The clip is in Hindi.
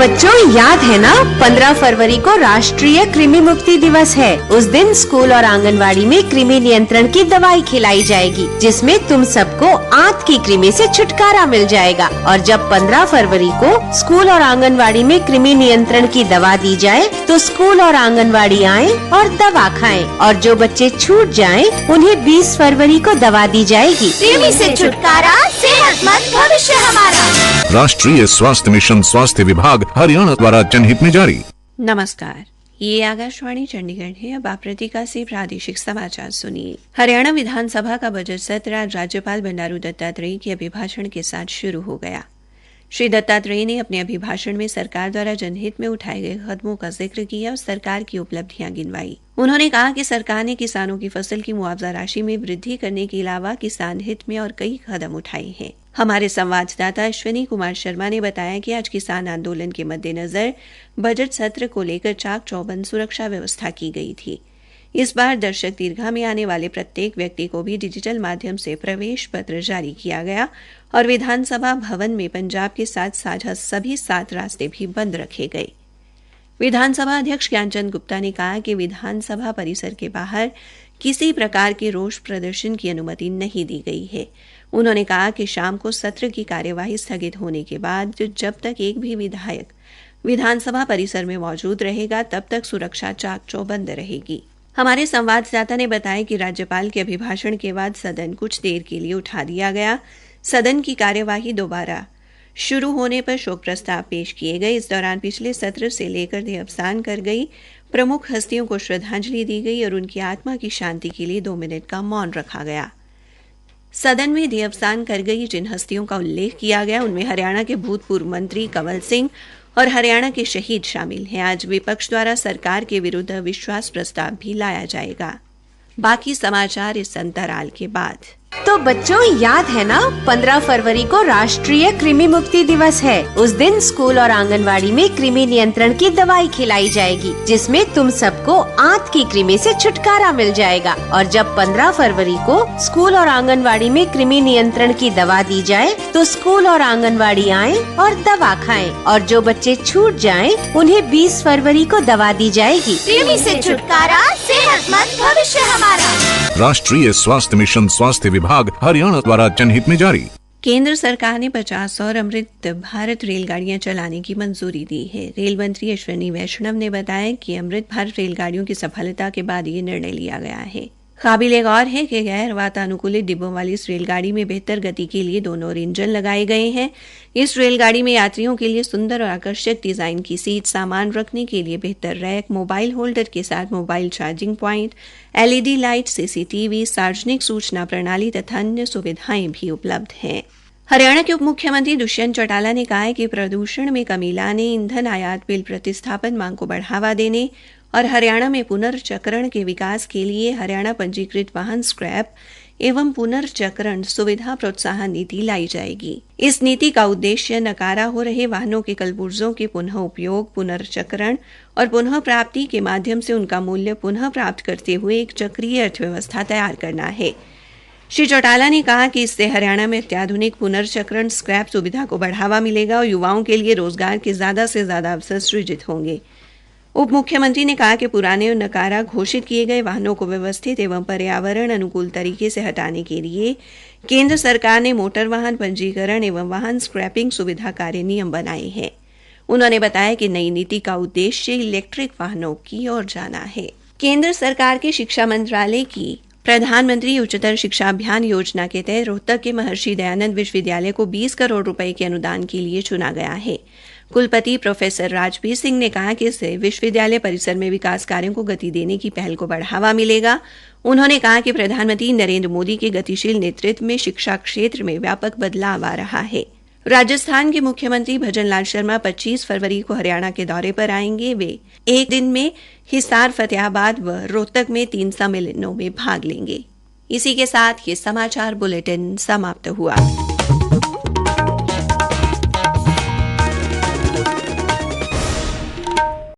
बच्चों याद है ना, 15 फरवरी को राष्ट्रीय कृमि मुक्ति दिवस है। उस दिन स्कूल और आंगनवाड़ी में कृमि नियंत्रण की दवाई खिलाई जाएगी, जिसमें तुम सबको आंत की कृमि से छुटकारा मिल जाएगा। और जब 15 फरवरी को स्कूल और आंगनवाड़ी में कृमि नियंत्रण की दवा दी जाए तो स्कूल और आंगनवाड़ी आए और दवा खाएं। और जो बच्चे छूट जाएं, उन्हें 20 फरवरी को दवा दी जाएगी। कृमि से छुटकारा, सेहतमंद भविष्य हमारा। राष्ट्रीय स्वास्थ्य मिशन, स्वास्थ्य विभाग, हरियाणा द्वारा जनहित में जारी। नमस्कार, ये आकाशवाणी चंडीगढ़ है। अब आप प्रतिका से प्रादेशिक समाचार सुनिए। हरियाणा विधानसभा का बजट सत्र आज राज्यपाल बंडारू दत्तात्रेय के अभिभाषण के साथ शुरू हो गया। श्री दत्तात्रेय ने अपने अभिभाषण में सरकार द्वारा जनहित में उठाए गए कदमों का जिक्र किया और सरकार की उपलब्धियां गिनवाई। उन्होंने कहा कि सरकार ने किसानों की फसल की मुआवजा राशि में वृद्धि करने के अलावा किसान हित में और कई कदम उठाए हैं। हमारे संवाददाता अश्विनी कुमार शर्मा ने बताया कि आज किसान आंदोलन के मद्देनजर बजट सत्र को लेकर चाक चौबंद सुरक्षा व्यवस्था की गई थी। इस बार दर्शक दीर्घा में आने वाले प्रत्येक व्यक्ति को भी डिजिटल माध्यम से प्रवेश पत्र जारी किया गया और विधानसभा भवन में पंजाब के साथ साझा सभी 7 रास्ते भी बंद रखे गए। विधानसभा अध्यक्ष ज्ञानचंद गुप्ता ने कहा कि विधानसभा परिसर के बाहर किसी प्रकार के रोष प्रदर्शन की अनुमति नहीं दी गई है। उन्होंने कहा कि शाम को सत्र की कार्यवाही स्थगित होने के बाद जब तक एक भी विधायक विधानसभा परिसर में मौजूद रहेगा, तब तक सुरक्षा चाक चौबंद रहेगी। हमारे संवाददाता ने बताया कि राज्यपाल के अभिभाषण के बाद सदन कुछ देर के लिए उठा दिया गया। सदन की कार्यवाही दोबारा शुरू होने पर शोक प्रस्ताव पेश किए गए। इस दौरान पिछले सत्र से लेकर देहावसान कर गई प्रमुख हस्तियों को श्रद्धांजलि दी गई और उनकी आत्मा की शांति के लिए 2 मिनट का मौन रखा गया। सदन में देहावसान कर गई जिन हस्तियों का उल्लेख किया गया, उनमें हरियाणा के भूतपूर्व मंत्री कंवल सिंह और हरियाणा के शहीद शामिल हैं। आज विपक्ष द्वारा सरकार के विरुद्ध विश्वास प्रस्ताव भी लाया जाएगा। बाकी समाचार इस अंतराल के बाद। तो बच्चों याद है ना, 15 फरवरी को राष्ट्रीय कृमि मुक्ति दिवस है। उस दिन स्कूल और आंगनवाड़ी में कृमि नियंत्रण की दवाई खिलाई जाएगी, जिसमें तुम सबको आंत की कृमि से छुटकारा मिल जाएगा। और जब 15 फरवरी को स्कूल और आंगनवाड़ी में कृमि नियंत्रण की दवा दी जाए तो स्कूल और आंगनवाड़ी आए और दवा खाएं। और जो बच्चे छूट जाएं, उन्हें 20 फरवरी को दवा दी जाएगी। कृमि से छुटकारा, सेहतमंद भविष्य हमारा। राष्ट्रीय स्वास्थ्य मिशन, स्वास्थ्य विभाग, हरियाणा द्वारा जनहित में जारी। केंद्र सरकार ने 50 और अमृत भारत रेलगाड़ियां चलाने की मंजूरी दी है। रेल मंत्री अश्विनी वैष्णव ने बताया कि अमृत भारत रेलगाड़ियों की सफलता के बाद ये निर्णय लिया गया है। काबिले गौर है कि गैर वातानुकूलित डिब्बों वाली इस रेलगाड़ी में बेहतर गति के लिए 2 और इंजन लगाए गए हैं। इस रेलगाड़ी में यात्रियों के लिए सुंदर और आकर्षक डिजाइन की सीट, सामान रखने के लिए बेहतर रैक, मोबाइल होल्डर के साथ mobile charging point, LED light, CCTV, सार्वजनिक सूचना प्रणाली तथा अन्य सुविधाएं भी उपलब्ध हैं। हरियाणा के उप मुख्यमंत्री दुष्यंत चौटाला ने कहा है कि प्रदूषण में कमी लाने, ईंधन आयात बिल प्रतिस्थापन मांग को बढ़ावा देने और हरियाणा में पुनर्चक्रण के विकास के लिए हरियाणा पंजीकृत वाहन स्क्रैप एवं पुनर्चक्रण सुविधा प्रोत्साहन नीति लाई जाएगी। इस नीति का उद्देश्य नकारा हो रहे वाहनों के कलपुर्जों के पुनः उपयोग, पुनर्चक्रण और पुनः प्राप्ति के माध्यम से उनका मूल्य पुनः प्राप्त करते हुए एक चक्रीय अर्थव्यवस्था तैयार करना है। श्री चौटाला ने कहा कि इससे हरियाणा में अत्याधुनिक पुनर्चक्रण स्क्रैप सुविधा को बढ़ावा मिलेगा और युवाओं के लिए रोजगार के ज्यादा से ज्यादा अवसर सृजित होंगे। उप मुख्यमंत्री ने कहा कि पुराने और नकारा घोषित किए गए वाहनों को व्यवस्थित एवं पर्यावरण अनुकूल तरीके से हटाने के लिए केंद्र सरकार ने मोटर वाहन पंजीकरण एवं वाहन स्क्रैपिंग सुविधा कार्य नियम बनाए हैं। उन्होंने बताया कि नई नीति का उद्देश्य इलेक्ट्रिक वाहनों की ओर जाना है। केंद्र सरकार के शिक्षा मंत्रालय की प्रधानमंत्री उच्चतर शिक्षा अभियान योजना के तहत रोहतक के महर्षि दयानंद विश्वविद्यालय को 20 करोड़ रुपए के अनुदान के लिए चुना गया है। कुलपति प्रोफेसर राजबीर सिंह ने कहा कि इससे विश्वविद्यालय परिसर में विकास कार्यों को गति देने की पहल को बढ़ावा मिलेगा। उन्होंने कहा कि प्रधानमंत्री नरेंद्र मोदी के गतिशील नेतृत्व में शिक्षा क्षेत्र में व्यापक बदलाव आ रहा है। राजस्थान के मुख्यमंत्री भजन लाल शर्मा 25 फरवरी को हरियाणा के दौरे पर आएंगे। वे एक दिन में हिसार, फतेहाबाद व रोहतक में 3 सम्मेलनों में भाग लेंगे। इसी के साथ ये समाचार बुलेटिन समाप्त हुआ।